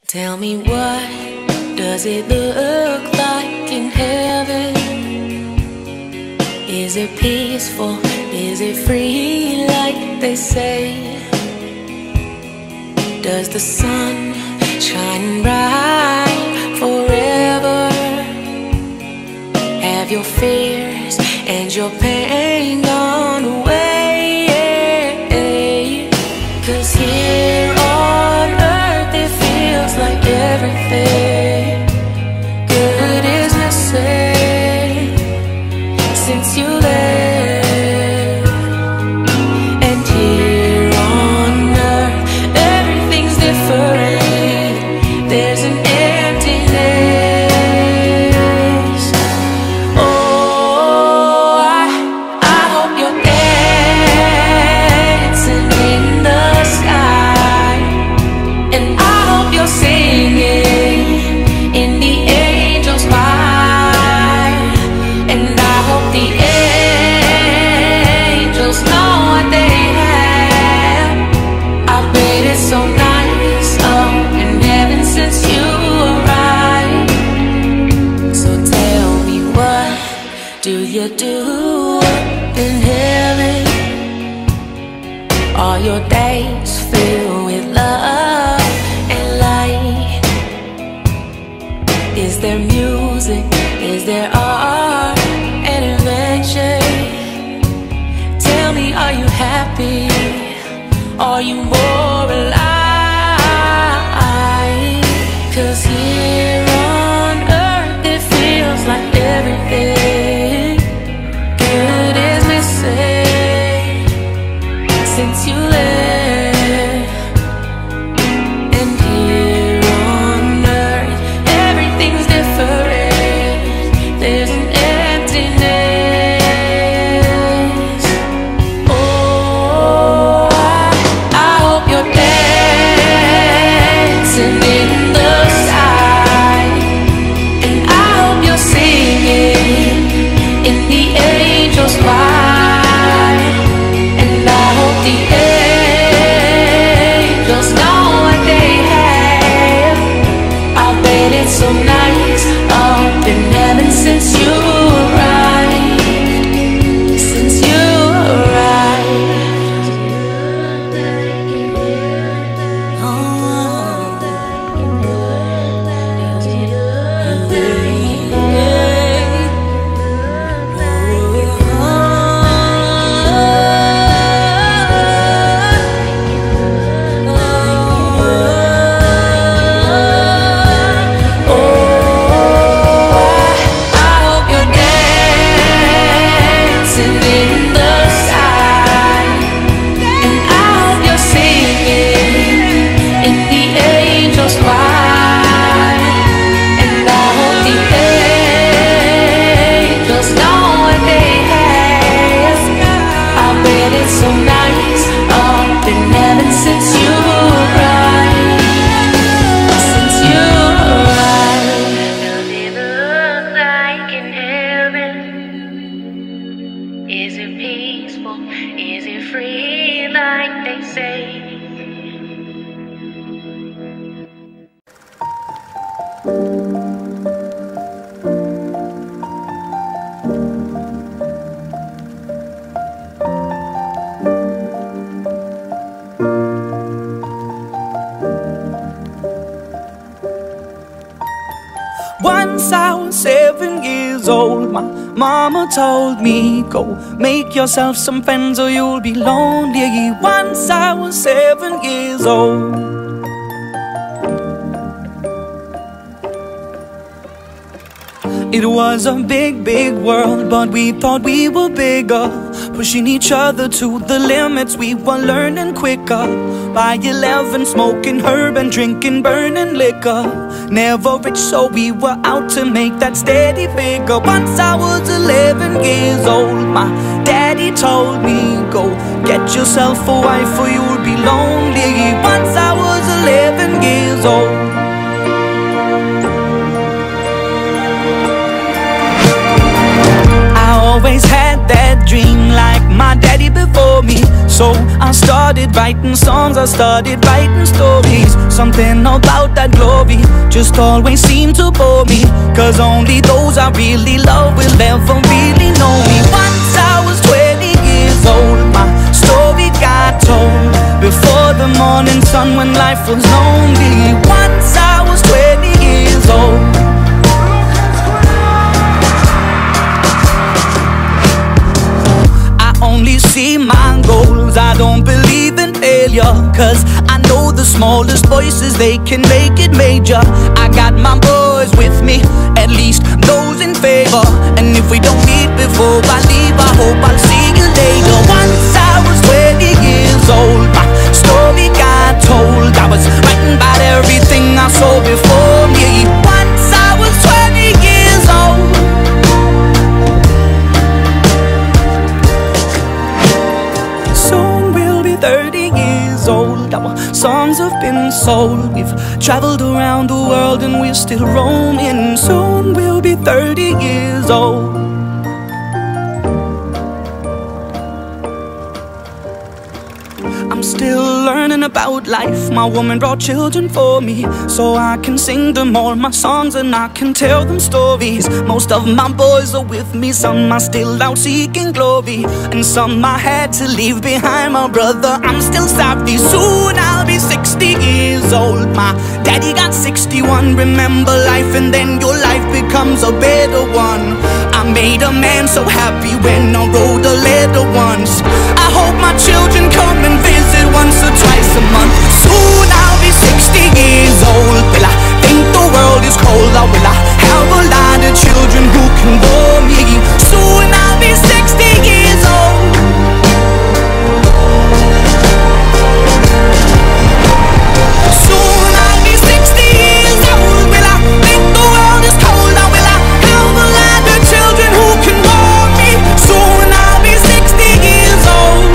Tell me, what does it look like in heaven? Is it peaceful? Is it free like they say? Does the sun shine bright forever? Have your fears and your pain gone away? 'Cause here on earth it feels like everything good is missing since you left. And here on earth everything's different. There's an emptiness. Oh, I hope you're dancing in the sky, and I hope you're singing in the angels' choir, and I hope the angels know what they have. I bet it's so nice up in heaven since you arrived. So tell me, what do you do in heaven? Are your days filled with love and light? Is there music? Is there art and adventure? Tell me, are you happy? Are you more alive? 'Cause here on earth it feels like everything good is missing since you left. And here on earth everything's different. There's an emptiness. Oh, I hope you're dancing in the sky, and I hope you're singing in the angels' choir, and I hope the angels know what they have. I bet it's so nice up in heaven since you arrived. Since you arrived. So nice up in heaven since you arrived. Since you arrived. Does it look like in heaven? Is it peaceful? Is it free like they say? Once I was 7 years old, my mama told me, go make yourself some friends or you'll be lonely. Once I was 7 years old. It was a big, big world, but we thought we were bigger, pushing each other to the limits. We were learning quicker. By 11, smoking herb and drinking burning liquor. Never rich, so we were out to make that steady figure. Once I was 11 years old, my daddy told me, go get yourself a wife or you'll be lonely. Once I was 11 years old. I always had that dream like my daddy before me. So I started writing songs, I started writing stories. Something about that glory just always seem to bore me, 'cause only those I really love will ever really know me. Once I was 20 years old, my story got told before the morning sun when life was lonely. Once I was 20 years old. Only see my goals, I don't believe in failure, 'cause I know the smallest voices, they can make it major. I got my boys with me, at least those in favor, and if we don't meet before I leave, I hope I'll see you later. Once I was 20 years old, my story got told. I was writing about everything I saw before me. Once I was 20 years old. Soon we'll be 30 years old. Our songs have been sold. We've traveled around the world and we're still roaming. Soon we'll be 30 years old. I'm still learning about life. My woman brought children for me, so I can sing them all my songs and I can tell them stories. Most of my boys are with me, some are still out seeking glory, and some I had to leave behind. My brother, I'm still sorry. Soon I'll be 60 years old. My daddy got 61. Remember life and then your life becomes a better one. I made a man so happy when I wrote a letter once. I hope my children come and visit once or twice a month. Soon I'll be 60 years old. Will I think the world is cold, or will I have a lot of children who can bore me? Soon I'll be 60 years old. Soon I'll be 60 years old. Will I think the world is cold, or will I have a lot of children who can bore me? Soon I'll be 60 years old.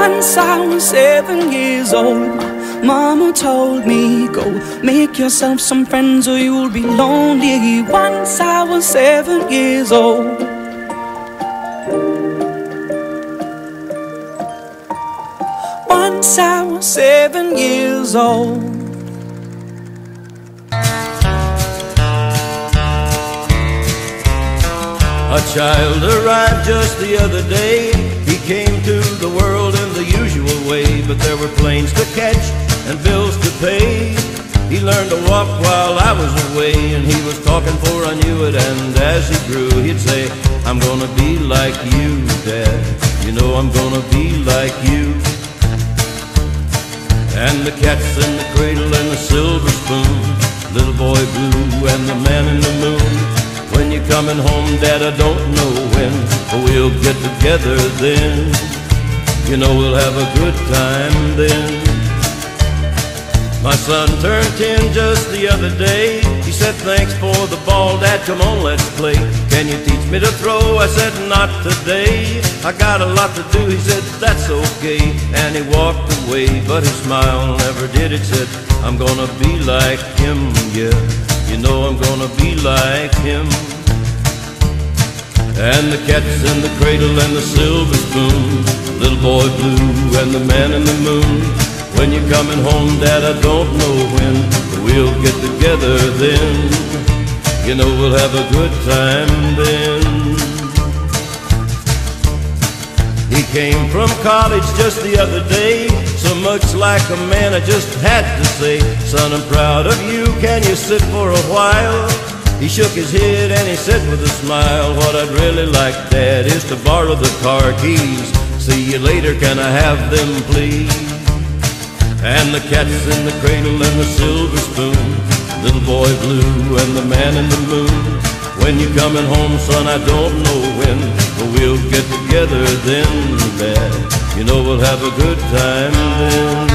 Once I was 7 years old, mama told me, go make yourself some friends or you'll be lonely. Once I was 7 years old. Once I was 7 years old. A child arrived just the other day. He came to the world in the usual way, but there were planes to catch and bills to pay. He learned to walk while I was away, and he was talking for I knew it. And as he grew, he'd say, I'm gonna be like you, Dad. You know I'm gonna be like you. And the cat's in the cradle and the silver spoon, little boy blue and the man in the moon. When you're coming home, Dad, I don't know when, but we'll get together then. You know we'll have a good time then. My son turned 10 just the other day. He said, thanks for the ball, Dad, come on, let's play. Can you teach me to throw? I said, not today. I got a lot to do. He said, that's okay. And he walked away, but his smile never did. It said, I'm gonna be like him, yeah. You know I'm gonna be like him. And the cat's in the cradle and the silver spoon, little boy blue and the man in the moon. When you're coming home, Dad, I don't know when, but we'll get together then. You know we'll have a good time then. He came from college just the other day, so much like a man I just had to say, son, I'm proud of you, can you sit for a while? He shook his head and he said with a smile, what I'd really like, Dad, is to borrow the car keys. See you later, can I have them, please? And the cat's in the cradle and the silver spoon, little boy blue and the man in the moon. When you're coming home, son, I don't know when, but we'll get together then, Dad. You know we'll have a good time then.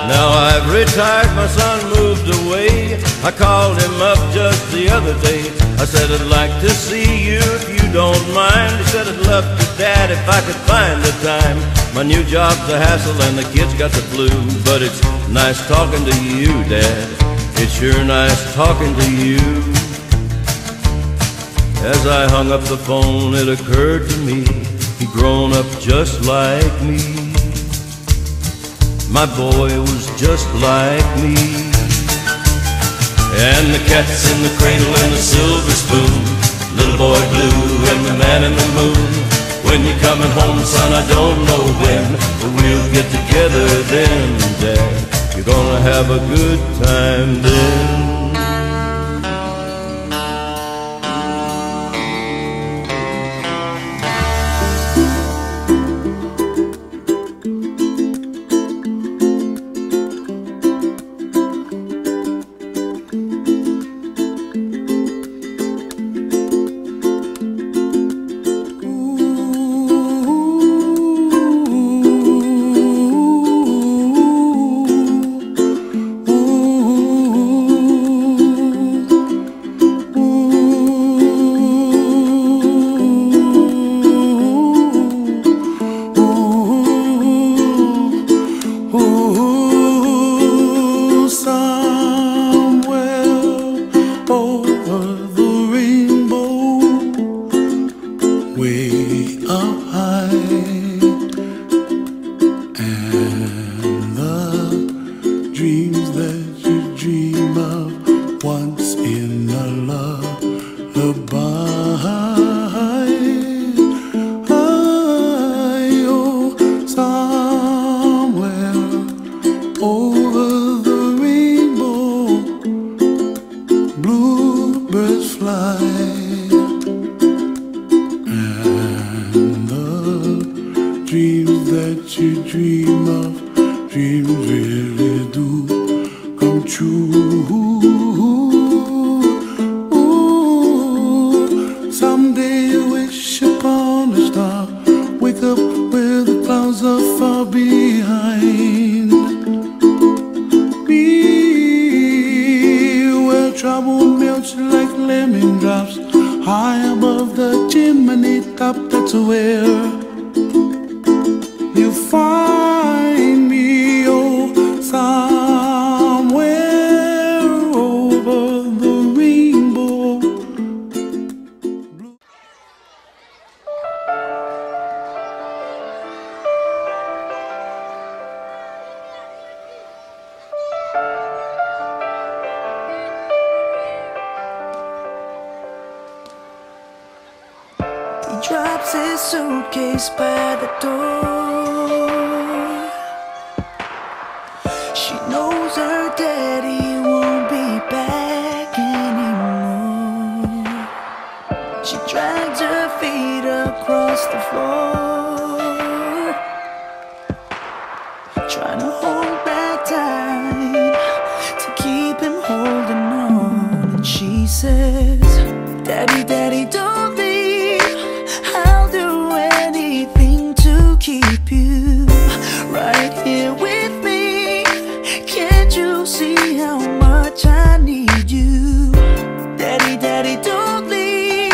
Now I've retired, my son moved away. I called him up just the other day. I said, I'd like to see you if you don't mind. He said, I'd love to, Dad, if I could find the time. My new job's a hassle and the kids got the flu, but it's nice talking to you, Dad. it's sure nice talking to you. As I hung up the phone, it occurred to me he'd grown up just like me. My boy was just like me. And the cat's in the cradle and the silver spoon, little boy blue and the man in the moon. When you're coming home, son, I don't know when, but we'll get together then, Dad. You're gonna have a good time then. Drops his suitcase by the door. She knows her daddy won't be back anymore. She drags her feet across the floor, trying to hold back time to keep him holding on. And she says, "Daddy, daddy, don't leave. Keep you right here with me. Can't you see how much I need you? Daddy, daddy, don't leave.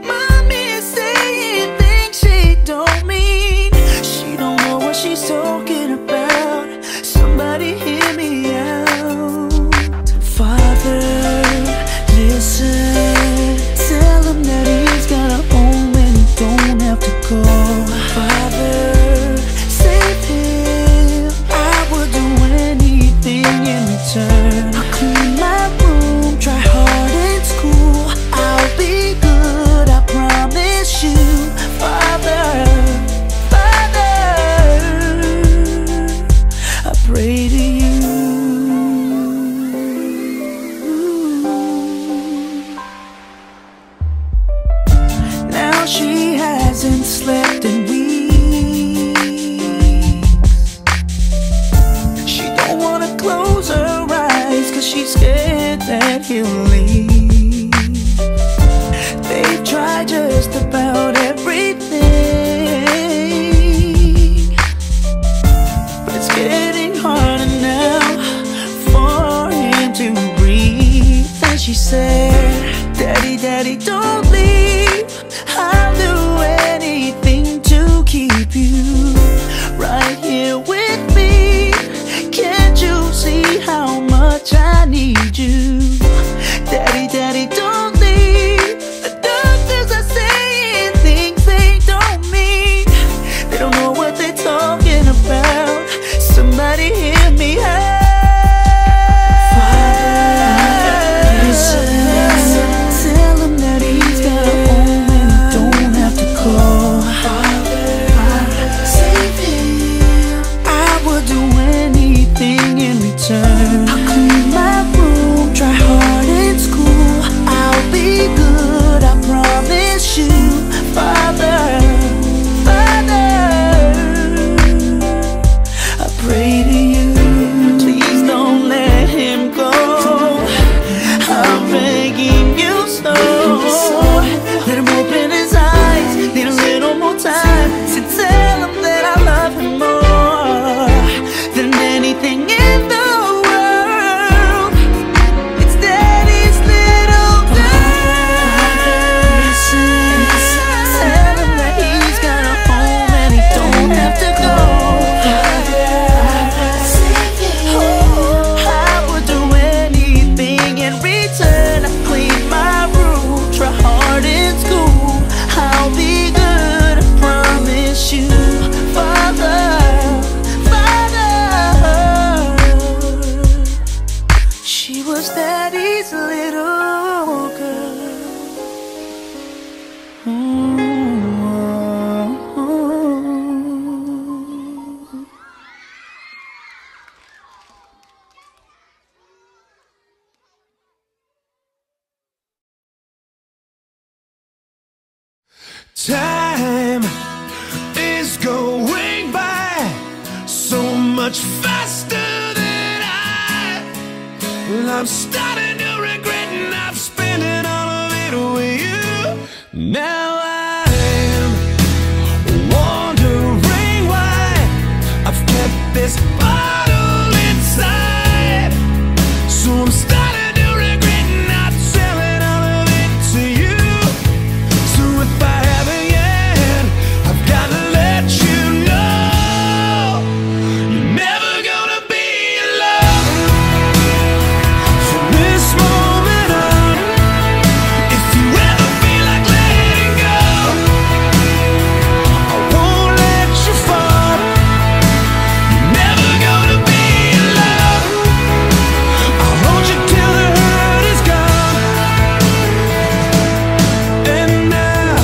Mommy is saying things she don't mean. She don't know what she's talking about. Somebody hear me out. Father, listen. Tell him that he's got a home and he don't have to go. Father, I'll clean my room, try hard in school. I'll be good, I promise you. Father, Father, I pray to you. Now she hasn't slept in weeks. She don't wanna close her eyes, 'cause she's scared that he'll leave. They've tried just about everything, but it's getting harder now for him to breathe. And she said, "Daddy, daddy, don't leave. I'll do anything to keep you right here with me. Can't you see how much I need you? She was Daddy's little girl. Time is going by so much faster than I'm starting to regret, and I've spent it all of it with you. Now I'm wondering why I've kept this bottle inside. So I'm starting to regret not telling all of it to you. So if I haven't yet, I've gotta let you know you're never gonna be alone from this moment on. If you ever feel like letting go, I won't let you fall. You're never gonna be alone. I'll hold you till the hurt is gone. And now,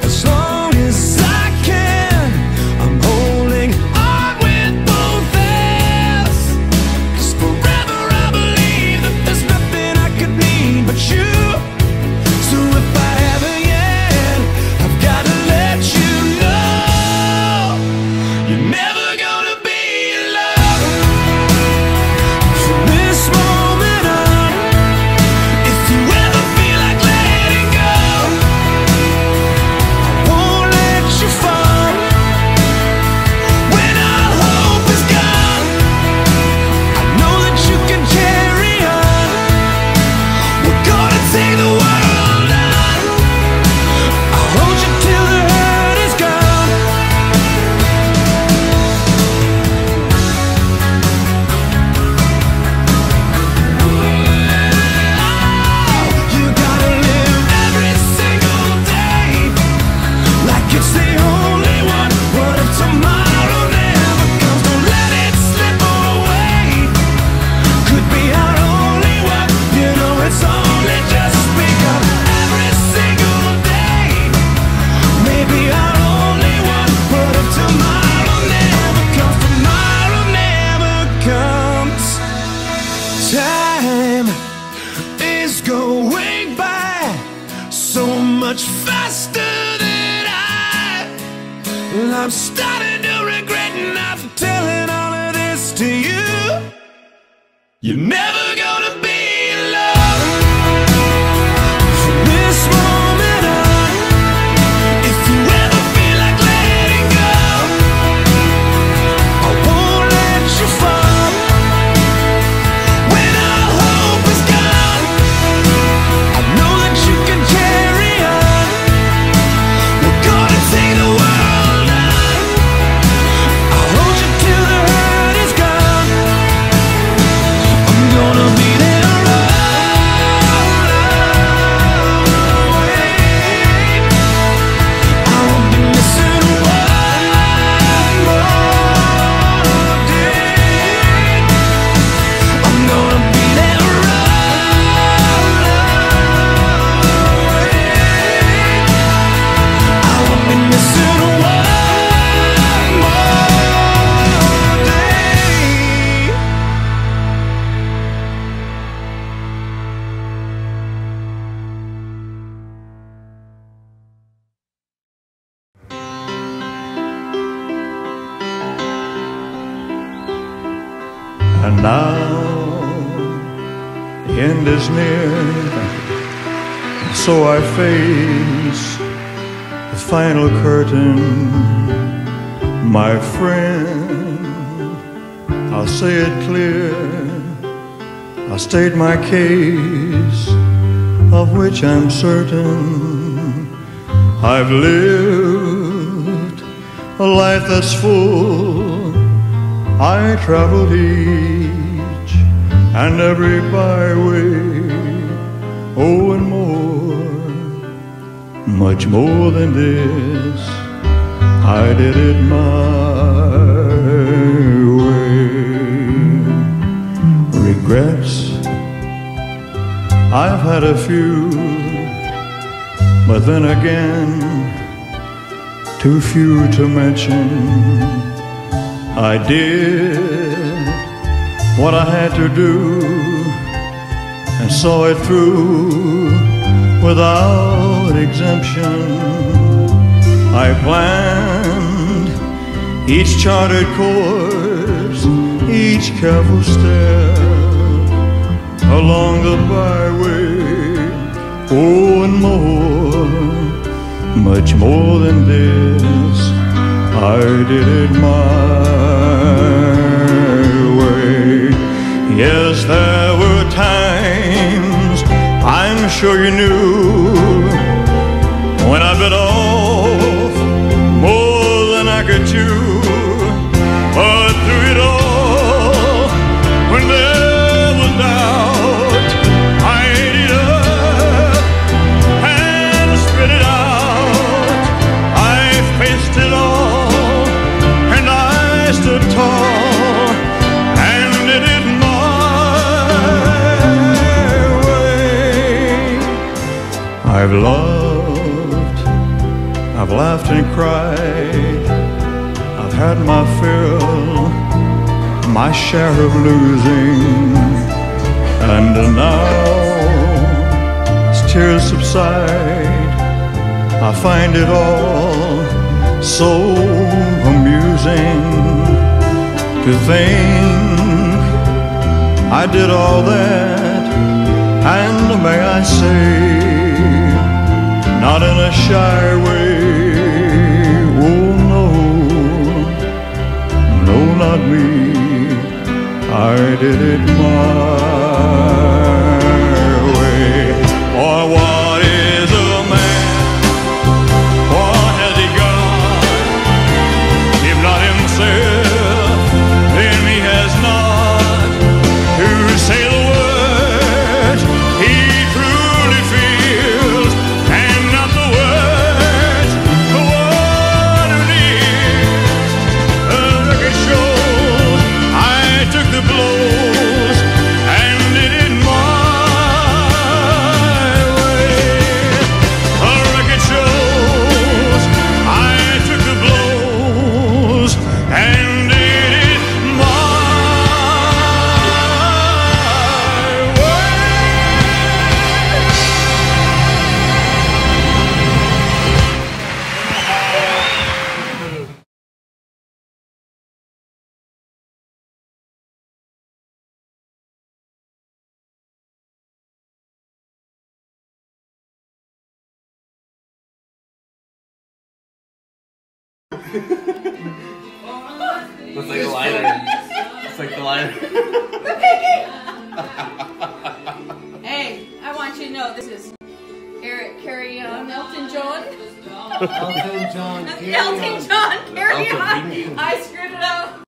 as long as I can, I'm holding on with both hands. 'Cause forever I believe that there's nothing I could need but you. So if I haven't yet, I've gotta let you know you're never gonna be alone from this moment on. If you ever feel like letting go, I won't let you fall. When all hope is gone, I know that you can carry on. We're gonna take the world on. I'll hold you till the hurt is gone. You gotta live every single day like it's the only one. What if tomorrow never comes? Don't let it slip away. Could be our only one. You know it's only just begun. Every single day, maybe our only one. What if tomorrow never comes? Tomorrow never comes. Time is going by so much faster than I'm starting to regret not telling all of this to you. You're never gonna be alone from this moment on. If you ever feel like letting go, I won't let you fall. When all hope is gone, I know that you can carry on. We're gonna take the world on. I'll hold you till the hurt is gone. I'm gonna be there all the way. I won't be missing one more day. I'm gonna be there all the way. I won't be missing one more day. And now the end is near, so I face the final curtain. My friend, I'll say it clear, I'll state my case, of which I'm certain. I've lived a life that's full. I traveled each and every byway, oh, and more, much more than this. I did it my way. Regrets, I've had a few, but then again, too few to mention. I did what I had to do and saw it through without exemption. I planned each charted course, each careful step along the byway. Oh, and more, much more than this, I did it my way. Yes, there were times, I'm sure you knew, when I bit off more than I could chew. But through it all, when there was doubt, I ate it up and spit it out. I faced it all, and I stood tall and did it my way. I've loved, I've laughed and cried, I've had my fill, my share of losing, and now as tears subside, I find it all so amusing to think I did all that, and may I say, not in a shy way. Oh no, no, not me, I did it my way. Or what is a man? What has he got? If not himself, then he has not to say the words he truly feels, and not the words the one who needs. The record shows I took the blows and did it my way. The record shows I took the blows and did it my way. Looks like the liner. Looks like the liner. Hey, I want you to know this is Carreon, Elton John. Elton John. Elton John, Carreon. I screwed it up.